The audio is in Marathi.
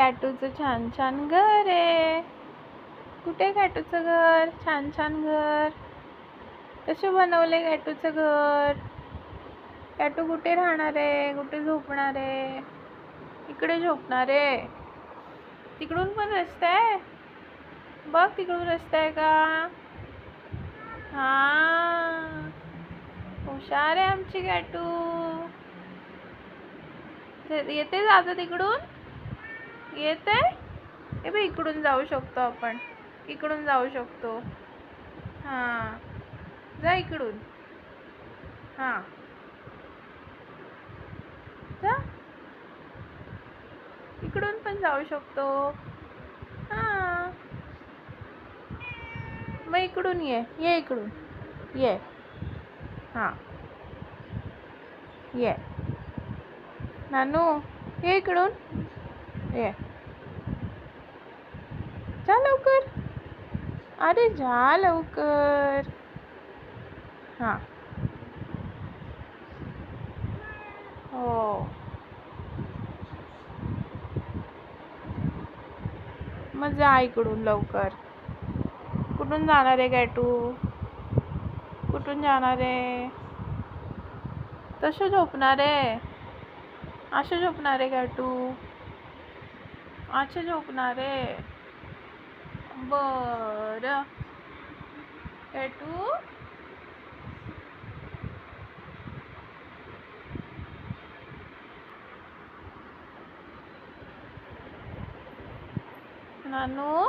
कॅटूचं छान छान घर आहे. कुठे कॅटूचं घर? छान छान घर कसं बनवले कॅटूचं घर? कॅटू कुठे राहणार आहे? कुठे झोपणार आहे? इकडे झोपणार आहे. तिकडून पण रस्ता आहे. बघ तिकडून रस्ता आहे का? हा, हुशार आहे आमची कॅटू. येते जातं तिकडून येते. हे बघ इकडून जाऊ शकतो आपण. इकडून जाऊ शकतो. हा, जा इकडून. हा, जा. इकडून पण जाऊ शकतो. हा, मग इकडून ये इकडून ये. हा, ये नानू, ये इकडून ये. जा लवकर. अरे जा लवकर. हा, हो. मग जा इकडून लवकर. कुठून जाणार आहे कॅटू? कुठून जाणार आहे? तसं झोपणार आहे. असं झोपणार आहे कॅटू. असं झोपणार आहे. बरं कॅटू. नानू.